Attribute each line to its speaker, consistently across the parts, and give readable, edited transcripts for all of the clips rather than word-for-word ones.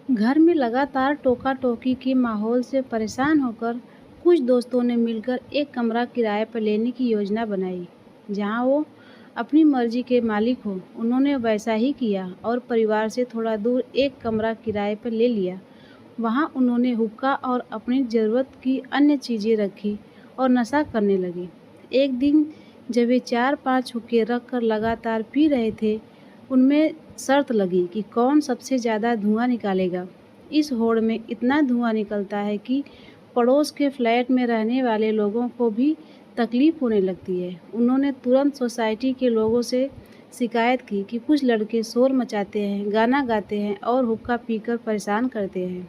Speaker 1: घर में लगातार टोका-टोकी के माहौल से परेशान होकर कुछ दोस्तों ने मिलकर एक कमरा किराए पर लेने की योजना बनाई। जहां वो अपनी मर्जी के मालिक हो, उन्होंने वैसा ही किया और परिवार से थोड़ा दूर एक कमरा किराए पर ले लिया। वहां उन्होंने हुक्का और अपनी ज़रूरत की अन्य चीज़ें रखी और नशा करने लगे। एक दिन जब वे 4-5 हुक्के रख कर लगातार पी रहे थे, उनमें शर्त लगी कि कौन सबसे ज़्यादा धुआं निकालेगा। इस होड़ में इतना धुआं निकलता है कि पड़ोस के फ्लैट में रहने वाले लोगों को भी तकलीफ होने लगती है। उन्होंने तुरंत सोसाइटी के लोगों से शिकायत की कि कुछ लड़के शोर मचाते हैं, गाना गाते हैं और हुक्का पीकर परेशान करते हैं।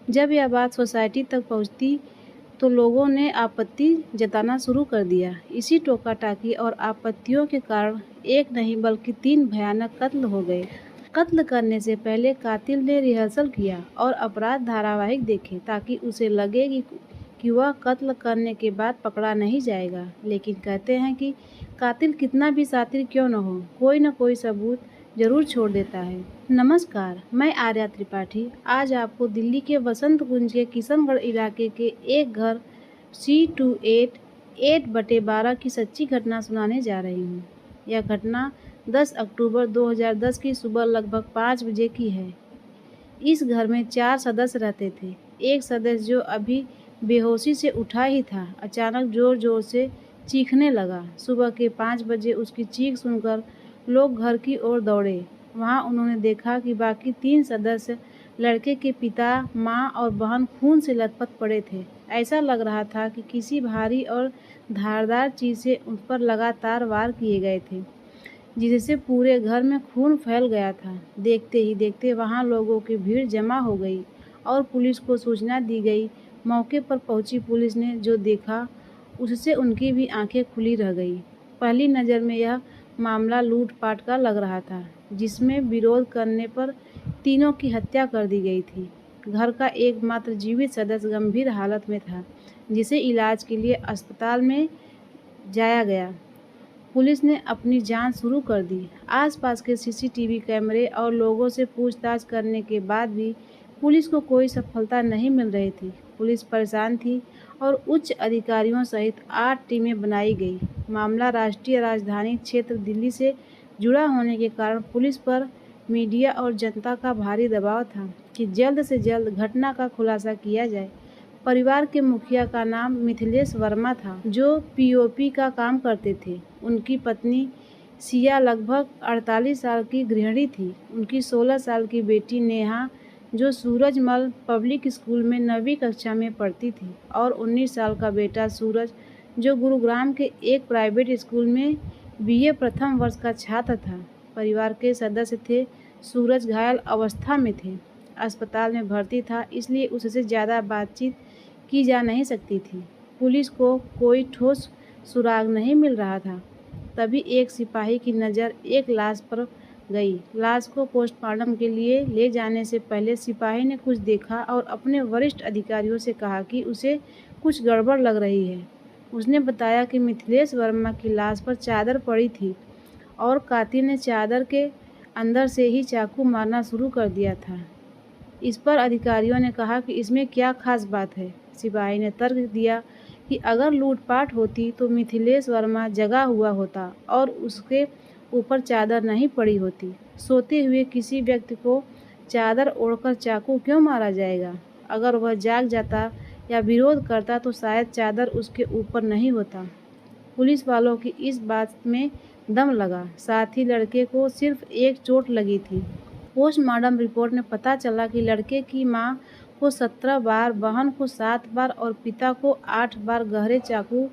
Speaker 1: जब यह बात सोसाइटी तक पहुंची तो लोगों ने आपत्ति जताना शुरू कर दिया। इसी टोका-टाकी और आपत्तियों के कारण एक नहीं बल्कि 3 भयानक कत्ल हो गए। कत्ल करने से पहले कातिल ने रिहर्सल किया और अपराध धारावाहिक देखे ताकि उसे लगे कि वह कत्ल करने के बाद पकड़ा नहीं जाएगा। लेकिन कहते हैं कि कातिल कितना भी शातिर क्यों न हो, कोई न कोई सबूत जरूर छोड़ देता है। नमस्कार, मैं आर्या त्रिपाठी आज आपको दिल्ली के वसंत कुंज के किशनगढ़ इलाके के एक घर C28 8/12 की सच्ची घटना सुनाने जा रही हूँ। यह घटना 10 अक्टूबर 2010 की सुबह लगभग 5 बजे की है। इस घर में 4 सदस्य रहते थे। एक सदस्य जो अभी बेहोशी से उठा ही था, अचानक जोर-जोर से चीखने लगा। सुबह के 5 बजे उसकी चीख सुनकर लोग घर की ओर दौड़े। वहां उन्होंने देखा कि बाकी 3 सदस्य, लड़के के पिता, मां और बहन खून से लथपथ पड़े थे। ऐसा लग रहा था कि किसी भारी और धारदार चीज से उन पर लगातार वार किए गए थे, जिससे पूरे घर में खून फैल गया था। देखते ही देखते वहां लोगों की भीड़ जमा हो गई और पुलिस को सूचना दी गई। मौके पर पहुंची पुलिस ने जो देखा उससे उनकी भी आंखें खुली रह गई। पहली नज़र में यह मामला लूटपाट का लग रहा था, जिसमें विरोध करने पर तीनों की हत्या कर दी गई थी। घर का एकमात्र जीवित सदस्य गंभीर हालत में था, जिसे इलाज के लिए अस्पताल में जाया गया। पुलिस ने अपनी जांच शुरू कर दी। आसपास के सीसीटीवी कैमरे और लोगों से पूछताछ करने के बाद भी पुलिस को कोई सफलता नहीं मिल रही थी। पुलिस परेशान थी और उच्च अधिकारियों सहित 8 टीमें बनाई गई। मामला राष्ट्रीय राजधानी क्षेत्र दिल्ली से जुड़ा होने के कारण पुलिस पर मीडिया और जनता का भारी दबाव था कि जल्द से जल्द घटना का खुलासा किया जाए। परिवार के मुखिया का नाम मिथिलेश वर्मा था, जो पीओपी का काम करते थे। उनकी पत्नी सिया लगभग 48 साल की गृहिणी थी। उनकी 16 साल की बेटी नेहा, जो सूरजमल पब्लिक स्कूल में 9वीं कक्षा में पढ़ती थी, और 19 साल का बेटा सूरज, जो गुरुग्राम के एक प्राइवेट स्कूल में बीए प्रथम वर्ष का छात्र था। परिवार के सदस्य थे। सूरज घायल अवस्था में थे, अस्पताल में भर्ती था, इसलिए उससे ज़्यादा बातचीत की जा नहीं सकती थी। पुलिस को कोई ठोस सुराग नहीं मिल रहा था। तभी एक सिपाही की नज़र एक लाश पर गई। लाश को पोस्टमार्टम के लिए ले जाने से पहले सिपाही ने कुछ देखा और अपने वरिष्ठ अधिकारियों से कहा कि उसे कुछ गड़बड़ लग रही है। उसने बताया कि मिथिलेश वर्मा की लाश पर चादर पड़ी थी और कातिल ने चादर के अंदर से ही चाकू मारना शुरू कर दिया था। इस पर अधिकारियों ने कहा कि इसमें क्या खास बात है। सिपाही ने तर्क दिया कि अगर लूटपाट होती तो मिथिलेश वर्मा जगा हुआ होता और उसके ऊपर चादर नहीं पड़ी होती। सोते हुए किसी व्यक्ति को चादर ओढ़कर चाकू क्यों मारा जाएगा? अगर वह जाग जाता या विरोध करता तो शायद चादर उसके ऊपर नहीं होता। पुलिस वालों की इस बात में दम लगा। साथ ही लड़के को सिर्फ एक चोट लगी थी। पोस्टमार्टम रिपोर्ट में पता चला कि लड़के की मां को 17 बार, बहन को 7 बार और पिता को 8 बार गहरे चाकू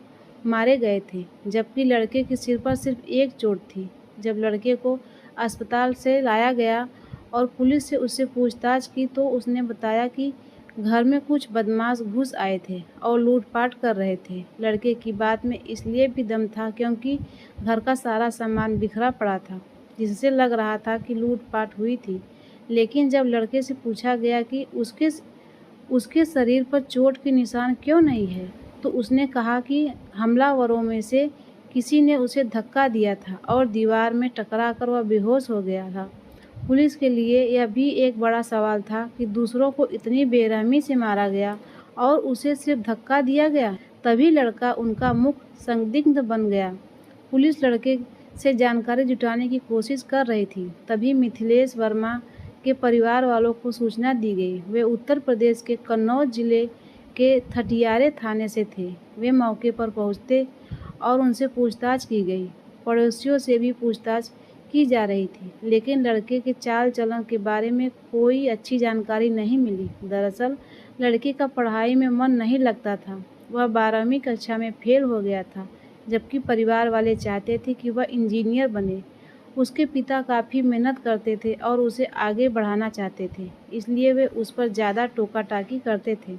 Speaker 1: मारे गए थे, जबकि लड़के के सिर पर सिर्फ एक चोट थी। जब लड़के को अस्पताल से लाया गया और पुलिस से उससे पूछताछ की तो उसने बताया कि घर में कुछ बदमाश घुस आए थे और लूटपाट कर रहे थे। लड़के की बात में इसलिए भी दम था क्योंकि घर का सारा सामान बिखरा पड़ा था, जिससे लग रहा था कि लूटपाट हुई थी। लेकिन जब लड़के से पूछा गया कि उसके शरीर पर चोट के निशान क्यों नहीं है, तो उसने कहा कि हमलावरों में से किसी ने उसे धक्का दिया था और दीवार में टकरा कर वह बेहोश हो गया था। पुलिस के लिए यह भी एक बड़ा सवाल था कि दूसरों को इतनी बेरहमी से मारा गया और उसे सिर्फ धक्का दिया गया। तभी लड़का उनका मुख्य संदिग्ध बन गया। पुलिस लड़के से जानकारी जुटाने की कोशिश कर रही थी। तभी मिथिलेश वर्मा के परिवार वालों को सूचना दी गई। वे उत्तर प्रदेश के कन्नौज जिले के ठठियारे थाने से थे। वे मौके पर पहुंचते और उनसे पूछताछ की गई। पड़ोसियों से भी पूछताछ की जा रही थी, लेकिन लड़के के चाल चलन के बारे में कोई अच्छी जानकारी नहीं मिली। दरअसल लड़के का पढ़ाई में मन नहीं लगता था। वह 12वीं कक्षा में फेल हो गया था, जबकि परिवार वाले चाहते थे कि वह इंजीनियर बने। उसके पिता काफ़ी मेहनत करते थे और उसे आगे बढ़ाना चाहते थे, इसलिए वे उस पर ज़्यादा टोका-टाकी करते थे।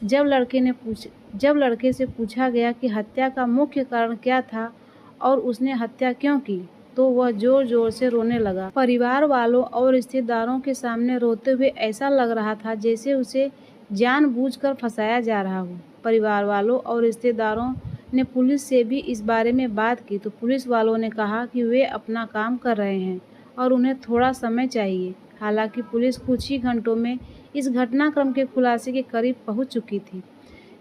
Speaker 1: जब लड़के से पूछा गया कि हत्या का मुख्य कारण क्या था और उसने हत्या क्यों की, तो वह ज़ोर-ज़ोर से रोने लगा। परिवार वालों और रिश्तेदारों के सामने रोते हुए ऐसा लग रहा था जैसे उसे जानबूझकर फंसाया जा रहा हो। परिवार वालों और रिश्तेदारों ने पुलिस से भी इस बारे में बात की, तो पुलिस वालों ने कहा कि वे अपना काम कर रहे हैं और उन्हें थोड़ा समय चाहिए। हालांकि पुलिस कुछ ही घंटों में इस घटनाक्रम के खुलासे के करीब पहुंच चुकी थी।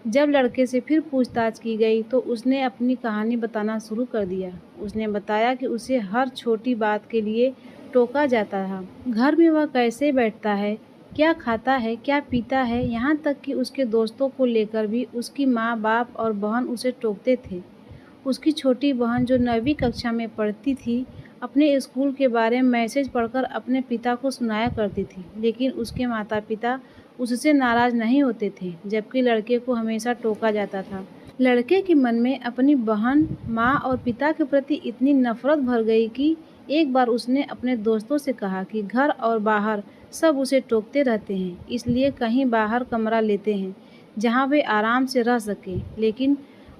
Speaker 1: जब लड़के से फिर पूछताछ की गई तो उसने अपनी कहानी बताना शुरू कर दिया। उसने बताया कि उसे हर छोटी बात के लिए टोका जाता था। घर में वह कैसे बैठता है, क्या खाता है, क्या पीता है, यहाँ तक कि उसके दोस्तों को लेकर भी उसकी माँ, बाप और बहन उसे टोकते थे। उसकी छोटी बहन जो 9वीं कक्षा में पढ़ती थी, अपने स्कूल के बारे में मैसेज पढ़कर अपने पिता को सुनाया करती थी, लेकिन उसके माता-पिता उससे नाराज़ नहीं होते थे, जबकि लड़के को हमेशा टोका जाता था। लड़के के मन में अपनी बहन, माँ और पिता के प्रति इतनी नफरत भर गई कि एक बार उसने अपने दोस्तों से कहा कि घर और बाहर सब उसे टोकते रहते हैं, इसलिए कहीं बाहर कमरा लेते हैं, जहाँ वे आराम से रह सकें। लेकिन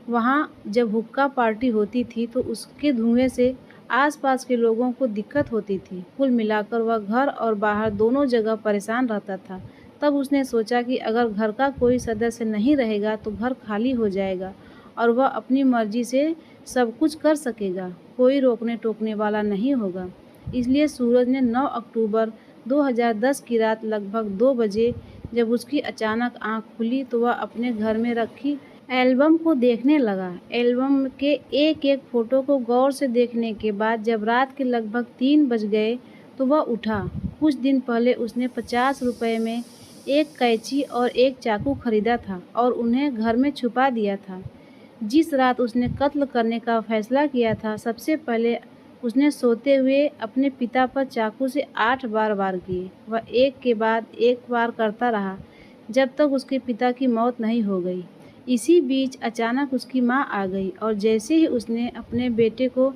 Speaker 1: वहाँ जब हुक्का पार्टी होती थी तो उसके धुएं से आसपास के लोगों को दिक्कत होती थी। कुल मिलाकर वह घर और बाहर दोनों जगह परेशान रहता था। तब उसने सोचा कि अगर घर का कोई सदस्य नहीं रहेगा तो घर खाली हो जाएगा और वह अपनी मर्जी से सब कुछ कर सकेगा, कोई रोकने टोकने वाला नहीं होगा। इसलिए सूरज ने 9 अक्टूबर 2010 की रात लगभग 2 बजे जब उसकी अचानक आंख खुली तो वह अपने घर में रखी एल्बम को देखने लगा। एल्बम के एक-एक फोटो को गौर से देखने के बाद जब रात के लगभग 3 बज गए तो वह उठा। कुछ दिन पहले उसने 50 रुपये में एक कैंची और एक चाकू खरीदा था और उन्हें घर में छुपा दिया था। जिस रात उसने कत्ल करने का फैसला किया था, सबसे पहले उसने सोते हुए अपने पिता पर चाकू से 8 बार वार किए। वह एक के बाद एक बार करता रहा जब तक उसके पिता की मौत नहीं हो गई। इसी बीच अचानक उसकी माँ आ गई और जैसे ही उसने अपने बेटे को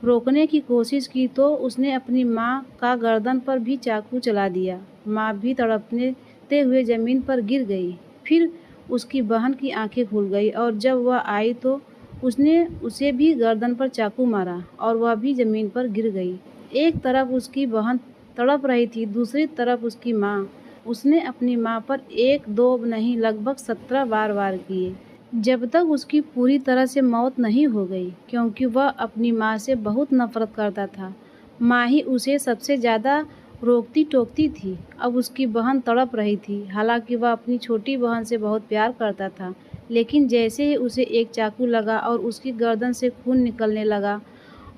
Speaker 1: रोकने की कोशिश की तो उसने अपनी माँ का गर्दन पर भी चाकू चला दिया। माँ भी तड़पते हुए ज़मीन पर गिर गई। फिर उसकी बहन की आंखें खुल गई और जब वह आई तो उसने उसे भी गर्दन पर चाकू मारा और वह भी ज़मीन पर गिर गई। एक तरफ उसकी बहन तड़प रही थी, दूसरी तरफ उसकी माँ। उसने अपनी माँ पर 1-2 नहीं लगभग 17 बार वार किए, जब तक उसकी पूरी तरह से मौत नहीं हो गई, क्योंकि वह अपनी माँ से बहुत नफरत करता था। माँ ही उसे सबसे ज़्यादा रोकती टोकती थी। अब उसकी बहन तड़प रही थी। हालांकि वह अपनी छोटी बहन से बहुत प्यार करता था, लेकिन जैसे ही उसे एक चाकू लगा और उसकी गर्दन से खून निकलने लगा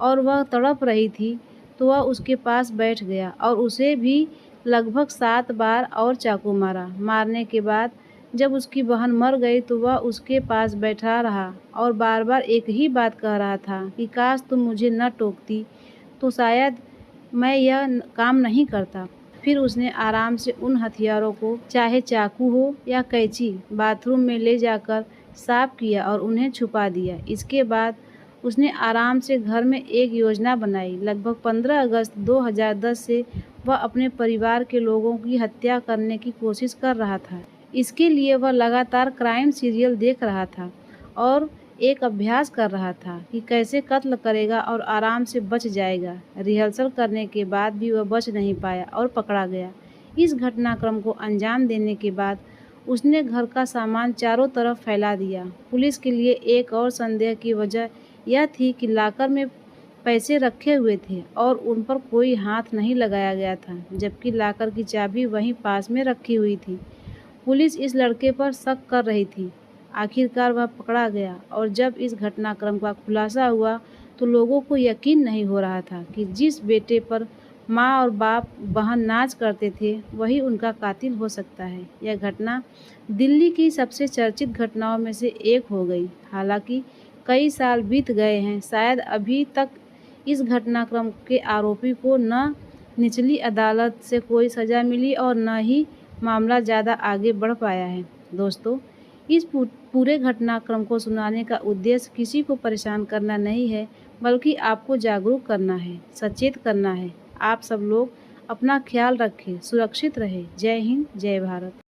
Speaker 1: और वह तड़प रही थी, तो वह उसके पास बैठ गया और उसे भी लगभग 7 बार और चाकू मारा। मारने के बाद जब उसकी बहन मर गई तो वह उसके पास बैठा रहा और बार-बार एक ही बात कह रहा था कि काश तुम मुझे न टोकती तो शायद मैं यह काम नहीं करता। फिर उसने आराम से उन हथियारों को, चाहे चाकू हो या कैंची, बाथरूम में ले जाकर साफ किया और उन्हें छुपा दिया। इसके बाद उसने आराम से घर में एक योजना बनाई। लगभग 15 अगस्त 2010 से वह अपने परिवार के लोगों की हत्या करने की कोशिश कर रहा था। इसके लिए वह लगातार क्राइम सीरियल देख रहा था और एक अभ्यास कर रहा था कि कैसे कत्ल करेगा और आराम से बच जाएगा। रिहर्सल करने के बाद भी वह बच नहीं पाया और पकड़ा गया। इस घटनाक्रम को अंजाम देने के बाद उसने घर का सामान चारों तरफ फैला दिया। पुलिस के लिए एक और संदेह की वजह यह थी कि लॉकर में पैसे रखे हुए थे और उन पर कोई हाथ नहीं लगाया गया था, जबकि लॉकर की चाबी वहीं पास में रखी हुई थी। पुलिस इस लड़के पर शक कर रही थी। आखिरकार वह पकड़ा गया और जब इस घटनाक्रम का खुलासा हुआ तो लोगों को यकीन नहीं हो रहा था कि जिस बेटे पर माँ और बाप बहन नाज करते थे वही उनका कातिल हो सकता है। यह घटना दिल्ली की सबसे चर्चित घटनाओं में से एक हो गई। हालांकि कई साल बीत गए हैं, शायद अभी तक इस घटनाक्रम के आरोपी को न निचली अदालत से कोई सज़ा मिली और न ही मामला ज़्यादा आगे बढ़ पाया है। दोस्तों, इस पूरे घटनाक्रम को सुनाने का उद्देश्य किसी को परेशान करना नहीं है, बल्कि आपको जागरूक करना है, सचेत करना है। आप सब लोग अपना ख्याल रखें, सुरक्षित रहें। जय हिंद, जय भारत।